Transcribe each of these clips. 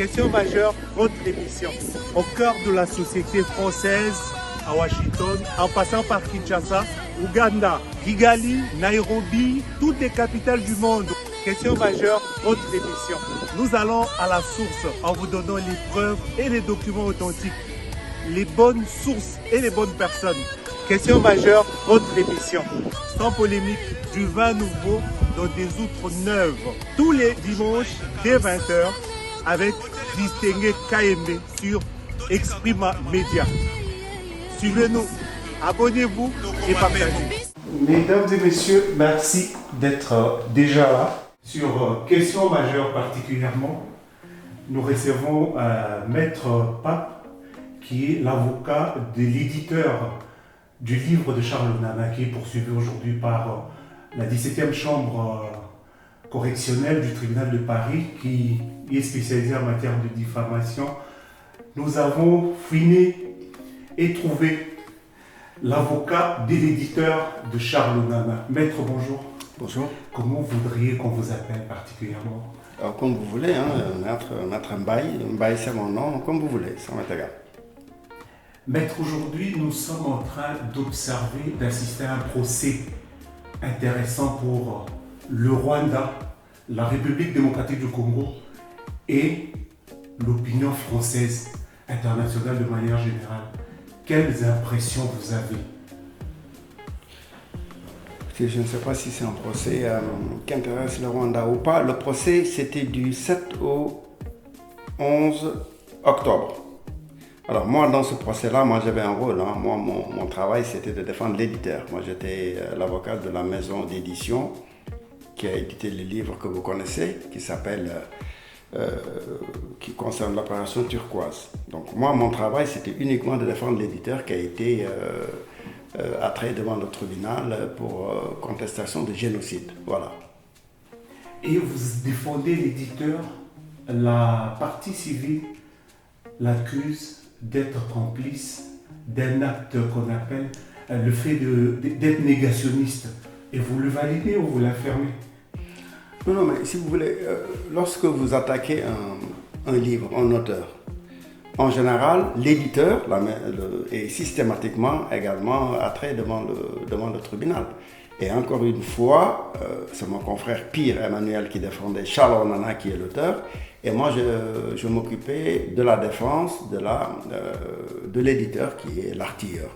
Question majeure, votre émission. Au cœur de la société française, à Washington, en passant par Kinshasa, Ouganda, Kigali, Nairobi, toutes les capitales du monde. Question majeure, votre émission. Nous allons à la source en vous donnant les preuves et les documents authentiques, les bonnes sources et les bonnes personnes. Question majeure, votre émission. Sans polémique, du vin nouveau dans des outres neuves. Tous les dimanches dès 20h avec Distingué KMB sur Exprima Média. Suivez-nous, abonnez-vous et partagez. Mesdames et messieurs, merci d'être déjà là. Sur Question majeure particulièrement, nous recevons Maître Pape, qui est l'avocat de l'éditeur du livre de Charles Onana, qui est poursuivi aujourd'hui par la 17e chambre correctionnelle du tribunal de Paris, qui est spécialisée en matière de diffamation. Nous avons fouiné et trouvé l'avocat de l'éditeur de Charles Onana. Maître, bonjour. Bonjour. Comment voudriez qu'on vous appelle particulièrement? Alors, comme vous voulez, hein, Maître Mbaye. Mbaye, c'est mon nom, comme vous voulez, ça m'est égal. Maître, aujourd'hui, nous sommes en train d'observer, d'assister à un procès intéressant pour le Rwanda, la République démocratique du Congo et l'opinion française internationale de manière générale. Quelles impressions vous avez? Je ne sais pas si c'est un procès qui intéresse le Rwanda ou pas. Le procès, c'était du 7 au 11 octobre. Alors moi, dans ce procès-là, moi j'avais un rôle. Hein. Moi, mon travail, c'était de défendre l'éditeur. Moi, j'étais l'avocat de la maison d'édition qui a édité le livre que vous connaissez, qui s'appelle, qui concerne l'opération turquoise. Donc moi, mon travail, c'était uniquement de défendre l'éditeur qui a été attrait devant le tribunal pour contestation de génocide. Voilà. Et vous défendez l'éditeur, la partie civile l'accuse d'être complice d'un acte qu'on appelle le fait d'être négationniste. Et vous le validez ou vous l'affirmez? Non, mais si vous voulez, lorsque vous attaquez un livre, un auteur, en général, l'éditeur est systématiquement également attrait devant le tribunal. Et encore une fois, c'est mon confrère Pierre Emmanuel qui défendait Charles Onana, qui est l'auteur, et moi je m'occupais de la défense de l'éditeur qui est l'artilleur.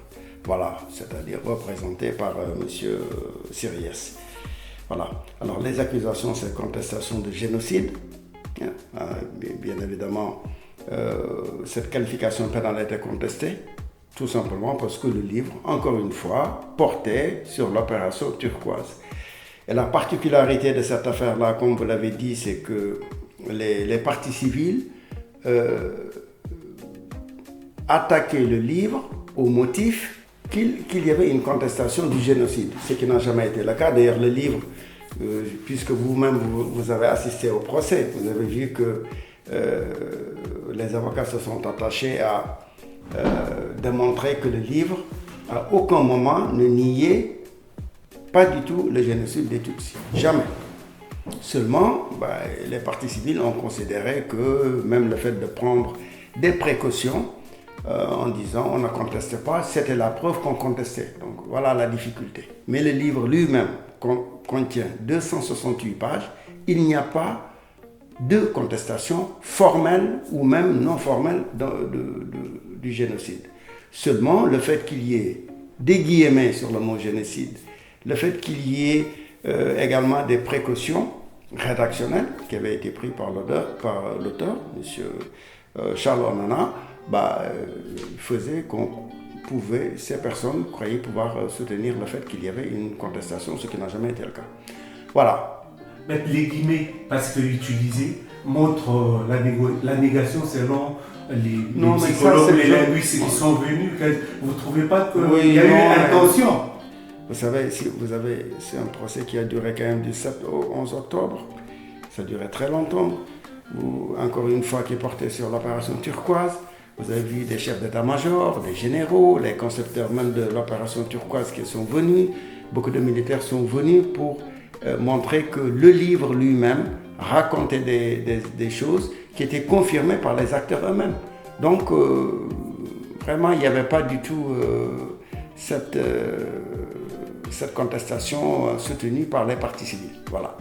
Voilà, c'est-à-dire représenté par M. Siriès. Voilà. Alors les accusations, c'est contestation de génocide, hein, bien évidemment. Cette qualification pénale a été contestée, tout simplement parce que le livre, encore une fois, portait sur l'opération turquoise. Et la particularité de cette affaire-là, comme vous l'avez dit, c'est que les parties civiles attaquaient le livre au motif qu'il y avait une contestation du génocide, ce qui n'a jamais été le cas. D'ailleurs, le livre, puisque vous-même vous avez assisté au procès, vous avez vu que les avocats se sont attachés à démontrer que le livre, à aucun moment, ne niait pas du tout le génocide des Tutsis. Jamais. Seulement, les parties civiles ont considéré que même le fait de prendre des précautions en disant on ne contestait pas, c'était la preuve qu'on contestait. Donc voilà la difficulté. Mais le livre lui-même contient 268 pages. Il n'y a pas de contestation formelle ou même non formelle du génocide. Seulement, le fait qu'il y ait des guillemets sur le mot génocide, le fait qu'il y ait également des précautions rédactionnelles qui avaient été prises par l'auteur, M. Charles Onana, faisait ces personnes croyaient pouvoir soutenir le fait qu'il y avait une contestation, ce qui n'a jamais été le cas. Voilà. Mais les guillemets, parce que utilisés, montrent la négation selon les psychologues, les linguistes qui sont venus. Vous ne trouvez pas qu'il y a eu intention? Vous savez, c'est un procès qui a duré quand même du 7 au 11 octobre. Ça a duré très longtemps. Encore une fois, qui portait sur l'opération turquoise. Vous avez vu des chefs d'état-major, des généraux, les concepteurs même de l'opération turquoise qui sont venus. Beaucoup de militaires sont venus pour montrer que le livre lui-même racontait des choses qui était confirmée par les acteurs eux-mêmes. Donc, vraiment, il n'y avait pas du tout cette contestation soutenue par les parties civiles. Voilà.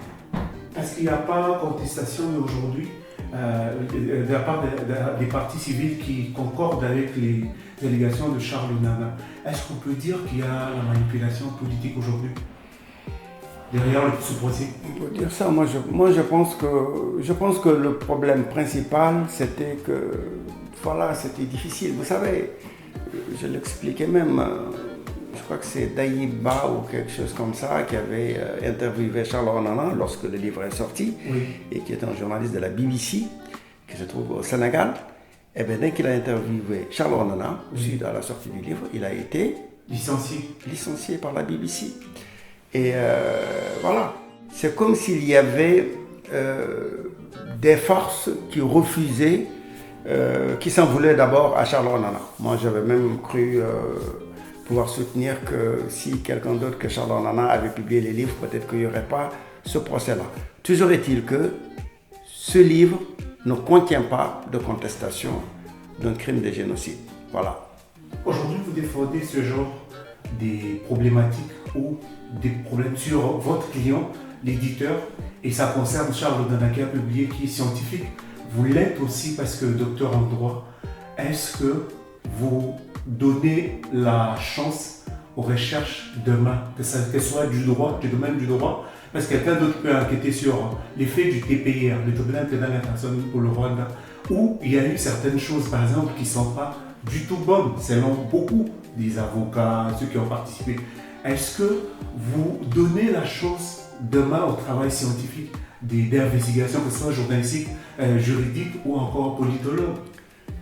Est-ce qu'il n'y a pas contestation aujourd'hui de la part des partis civils qui concordent avec les allégations de Charles Nana? Est-ce qu'on peut dire qu'il y a la manipulation politique aujourd'hui derrière ce procès? On peut dire ça. Moi, je pense que le problème principal, c'était que, voilà, c'était difficile. Vous savez, je l'expliquais même, je crois que c'est Daïba ou quelque chose comme ça qui avait interviewé Charles Onana lorsque le livre est sorti, oui, et qui est un journaliste de la BBC qui se trouve au Sénégal. Et bien, dès qu'il a interviewé Charles Onana, suite à la sortie du livre, il a été licencié par la BBC. Et voilà, c'est comme s'il y avait des forces qui refusaient, qui s'en voulaient d'abord à Charles Onana. Moi, j'avais même cru pouvoir soutenir que si quelqu'un d'autre que Charles Onana avait publié les livres, peut-être qu'il n'y aurait pas ce procès-là. Toujours est-il que ce livre ne contient pas de contestation d'un crime de génocide. Voilà. Aujourd'hui, vous défendez ce genre des problématiques ou des problèmes sur votre client, l'éditeur, et ça concerne Charles Onana qui a publié, qui est scientifique. Vous l'êtes aussi parce que docteur en droit. Est-ce que vous donnez la chance aux recherches demain, que ce soit du droit, du domaine du droit, parce que quelqu'un d'autre peut enquêter sur l'effet du TPIR, le tribunal pénal international pour le Rwanda, où il y a eu certaines choses, par exemple, qui ne sont pas du tout bonnes, selon beaucoup des avocats, ceux qui ont participé. Est-ce que vous donnez la chance demain au travail scientifique d'investigation, que ce soit journalistique, juridique ou encore politologue?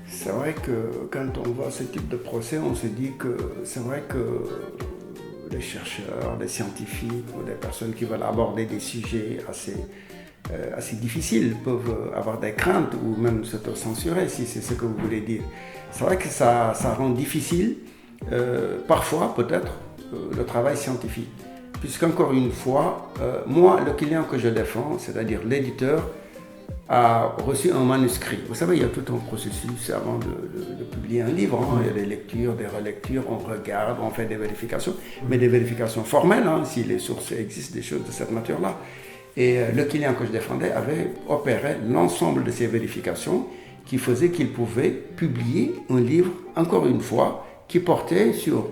C'est vrai que quand on voit ce type de procès, on se dit que c'est vrai que les chercheurs, les scientifiques ou des personnes qui veulent aborder des sujets assez difficiles peuvent avoir des craintes ou même s'auto-censurer, si c'est ce que vous voulez dire. C'est vrai que ça rend difficile, parfois peut-être, le travail scientifique. Puisqu'encore une fois, moi, le client que je défends, c'est-à-dire l'éditeur, a reçu un manuscrit. Vous savez, il y a tout un processus avant de publier un livre. Hein. Il y a des lectures, des relectures, on regarde, on fait des vérifications, mais des vérifications formelles, hein, si les sources existent, des choses de cette nature-là. Et le client que je défendais avait opéré l'ensemble de ces vérifications qui faisaient qu'il pouvait publier un livre, encore une fois, qui portait sur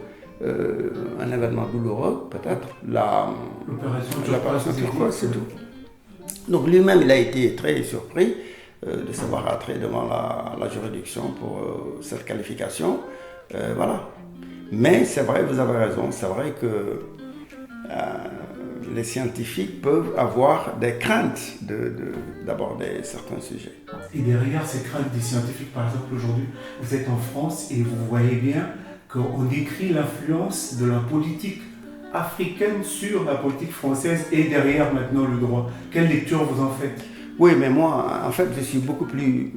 un événement douloureux, peut-être, l'opération turquoise, c'est tout. Donc lui-même, il a été très surpris de se voir attrait devant la juridiction pour cette qualification. Voilà. Mais c'est vrai, vous avez raison, c'est vrai que les scientifiques peuvent avoir des craintes d'aborder certains sujets. Et derrière ces craintes des scientifiques, par exemple, aujourd'hui, vous êtes en France et vous voyez bien qu'on décrit l'influence de la politique africaine sur la politique française et derrière maintenant le droit. Quelle lecture vous en faites? Oui, mais moi, en fait, je suis beaucoup plus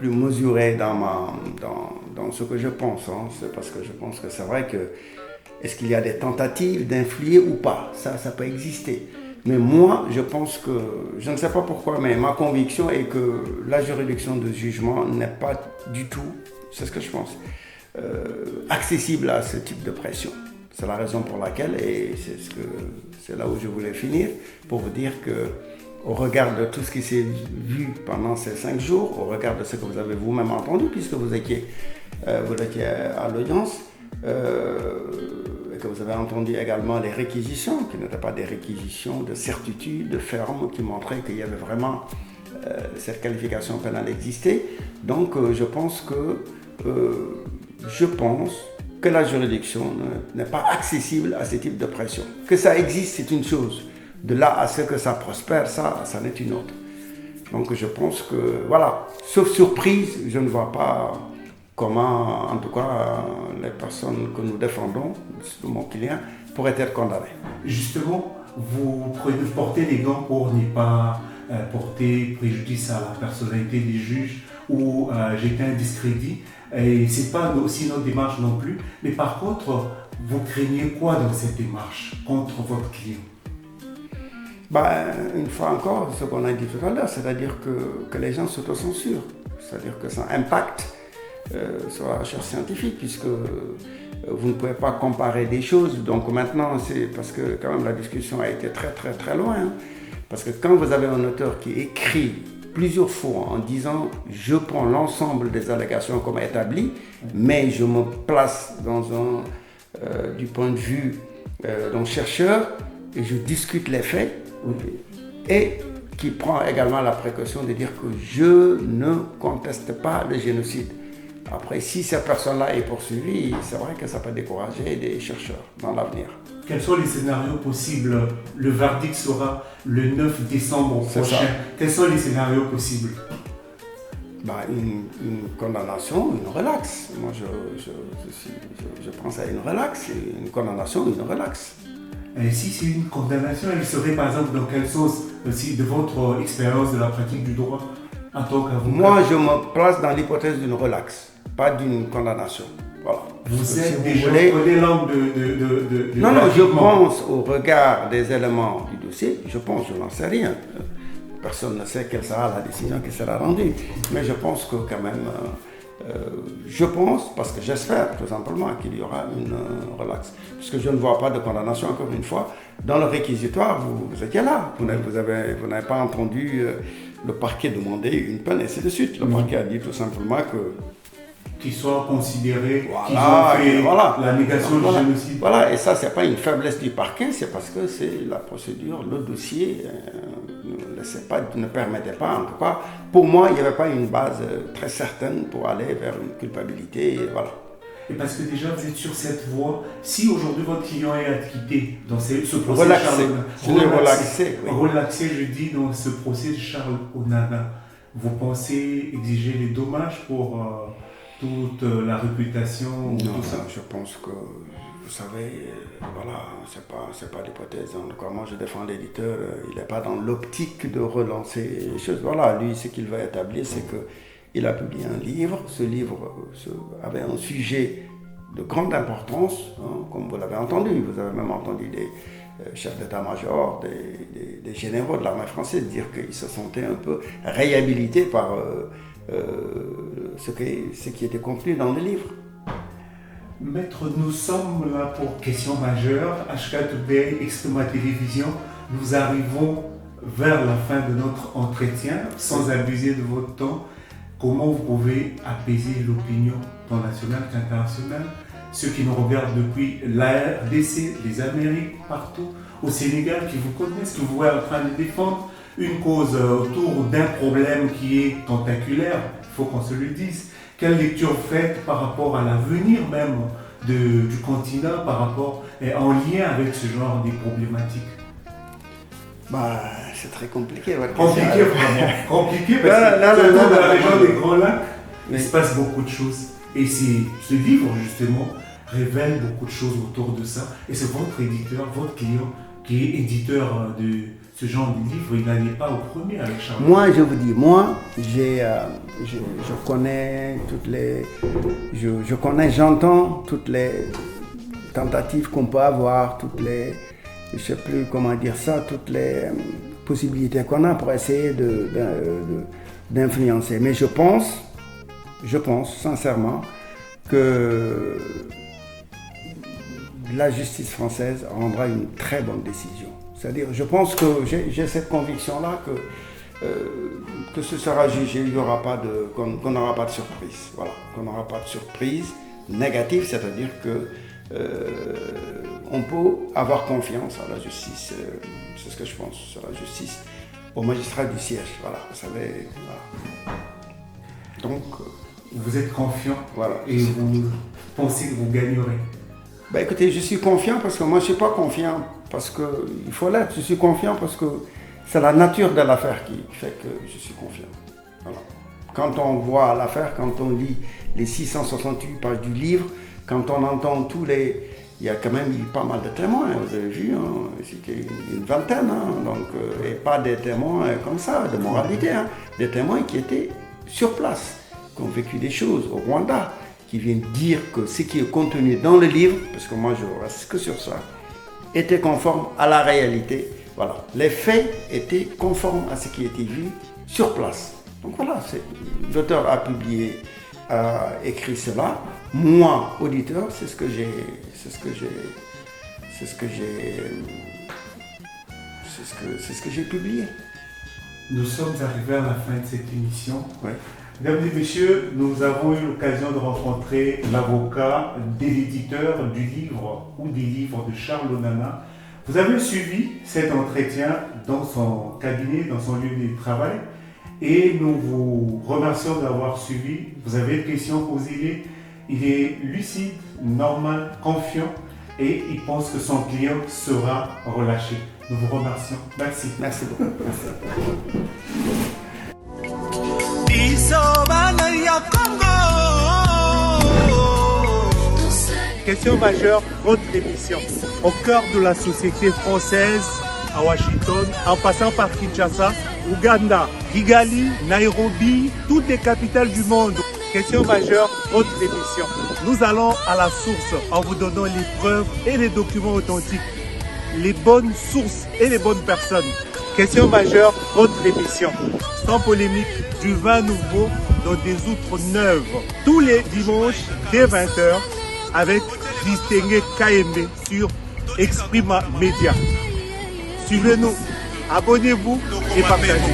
mesuré dans ce que je pense. Hein. C'est parce que je pense que c'est vrai que est-ce qu'il y a des tentatives d'influer ou pas? Ça peut exister. Mais moi, je pense que, je ne sais pas pourquoi, mais ma conviction est que la juridiction de jugement n'est pas du tout, c'est ce que je pense, accessible à ce type de pression. C'est la raison pour laquelle, et c'est là où je voulais finir, pour vous dire que au regard de tout ce qui s'est vu pendant ces 5 jours, au regard de ce que vous avez vous-même entendu, puisque vous étiez à l'audience, et que vous avez entendu également les réquisitions, qui n'étaient pas des réquisitions de certitude, ferme, qui montraient qu'il y avait vraiment cette qualification pénale existait. Donc je pense que la juridiction n'est pas accessible à ce type de pression. Que ça existe, c'est une chose. De là à ce que ça prospère, ça n'est une autre. Donc je pense que, voilà, sauf surprise, je ne vois pas comment, en tout cas, les personnes que nous défendons, mon client, pourraient être condamnées. Justement, vous portez les gants pour ne pas porter préjudice à la personnalité des juges ou jeter un discrédit. Et ce n'est pas aussi notre démarche non plus. Mais par contre, vous craignez quoi dans cette démarche contre votre client? Une fois encore, ce qu'on a dit tout à l'heure, c'est-à-dire que les gens s'autocensurent, c'est-à-dire que ça impacte sur la recherche scientifique, puisque vous ne pouvez pas comparer des choses. Donc maintenant, c'est parce que quand même la discussion a été très très très loin, hein. Parce que quand vous avez un auteur qui écrit plusieurs fois en disant « je prends l'ensemble des allégations comme établies, mais je me place du point de vue d'un chercheur et je discute les faits », et qui prend également la précaution de dire que je ne conteste pas le génocide. Après, si cette personne-là est poursuivie, c'est vrai que ça peut décourager des chercheurs dans l'avenir. Quels sont les scénarios possibles? Le verdict sera le 9 décembre prochain. Quels sont les scénarios possibles? Une condamnation, une relaxe. Moi, je pense à une relaxe. Une condamnation, une relaxe. Et si c'est une condamnation, elle serait par exemple dans quelle sauce aussi de votre expérience de la pratique du droit en tant qu'avocat? Moi, je me place dans l'hypothèse d'une relaxe, pas d'une condamnation. Voilà. Vous êtes déjà prenez l'angle de Non, je pense au regard des éléments du dossier. Je n'en sais rien. Personne ne sait quelle sera la décision qui sera rendue. Mais je pense que quand même, parce que j'espère tout simplement qu'il y aura une relaxe. Puisque je ne vois pas de condamnation, encore une fois. Dans le réquisitoire, vous étiez là. Vous n'avez pas entendu le parquet demander une peine, et ainsi de suite. Le parquet a dit tout simplement que qu'ils soient considérés, qu'ils ont fait la négation du génocide. Voilà, et ça, ce n'est pas une faiblesse du parquet, c'est parce que c'est la procédure, le dossier ne permettait pas, en tout cas, pour moi, il n'y avait pas une base très certaine pour aller vers une culpabilité, et voilà. Et parce que déjà, vous êtes sur cette voie, si aujourd'hui votre client est acquitté dans ce procès relaxé, je dis, dans ce procès de Charles Onana, vous pensez exiger les dommages pour toute la réputation? Non, je pense que, vous savez, c'est pas l'hypothèse. En tout cas, moi, je défends l'éditeur, il n'est pas dans l'optique de relancer les choses. Voilà, lui, ce qu'il va établir, c'est qu'il a publié un livre. Ce livre avait un sujet de grande importance, hein, comme vous l'avez entendu. Vous avez même entendu des chefs d'état-major, des généraux de l'armée française dire qu'ils se sentaient un peu réhabilités par ce qui était contenu dans le livre. Maître, nous sommes là pour question majeure. HK Today, Extoma Télévision, nous arrivons vers la fin de notre entretien, sans abuser de votre temps. Comment vous pouvez apaiser l'opinion tant nationale qu'internationale? Ceux qui nous regardent depuis la RDC, les Amériques, partout, au Sénégal, qui vous connaissent, que vous voyez en train de défendre une cause autour d'un problème qui est tentaculaire, il faut qu'on se le dise. Quelle lecture faites par rapport à l'avenir même du continent, par rapport et en lien avec ce genre de problématiques? C'est très compliqué. Compliqué, vraiment. Compliqué parce que dans la région des Grands Lacs, il se passe beaucoup de choses. Et ce livre, justement, révèle beaucoup de choses autour de ça. Et c'est votre éditeur, votre client, qui est éditeur de ce genre de livre. Il n'allait pas au premier avec Charles. Moi, je vous dis, je connais j'entends toutes les tentatives qu'on peut avoir, toutes les possibilités qu'on a pour essayer d'influencer. Mais je pense sincèrement que la justice française rendra une très bonne décision. C'est-à-dire, je pense que j'ai cette conviction-là que ce sera jugé, qu'on n'aura pas de surprise. Voilà, qu'on n'aura pas de surprise négative, c'est-à-dire que on peut avoir confiance à la justice. C'est ce que je pense, sur la justice, au magistrat du siège. Voilà, vous savez. Voilà. Donc, vous êtes confiant, voilà, et vous pensez que vous gagnerez? Écoutez, je suis confiant parce que moi je ne suis pas confiant parce qu'il faut l'être. Je suis confiant parce que c'est la nature de l'affaire qui fait que je suis confiant. Voilà. Quand on voit l'affaire, quand on lit les 668 pages du livre, quand on entend il y a quand même eu pas mal de témoins, vous avez vu, hein, c'était une vingtaine, hein, donc, et pas des témoins comme ça, de moralité, hein, des témoins qui étaient sur place, qui ont vécu des choses au Rwanda, qui viennent dire que ce qui est contenu dans le livre, parce que moi je ne reste que sur ça, était conforme à la réalité Voilà. Les faits étaient conformes à ce qui était vu sur place. Donc voilà, l'auteur a publié, a écrit cela. Moi, auditeur, c'est ce que j'ai publié. Nous sommes arrivés à la fin de cette émission. Ouais. Mesdames et messieurs, nous avons eu l'occasion de rencontrer l'avocat de l'éditeur du livre ou des livres de Charles Onana. Vous avez suivi cet entretien dans son cabinet, dans son lieu de travail, et nous vous remercions d'avoir suivi. Vous avez des questions, posez-les. Il est lucide, normal, confiant, et il pense que son client sera relâché. Nous vous remercions. Merci. Merci beaucoup. Question majeure, votre émission. Au cœur de la société française, à Washington, en passant par Kinshasa, Ouganda, Kigali, Nairobi, toutes les capitales du monde. Question majeure, votre émission. Nous allons à la source en vous donnant les preuves et les documents authentiques, les bonnes sources et les bonnes personnes. Question majeure, votre émission. Sans polémique, du vin nouveau dans des outres neuves. Tous les dimanches dès 20h avec Distingué KMB sur Exprima Média. Suivez-nous, abonnez-vous et partagez.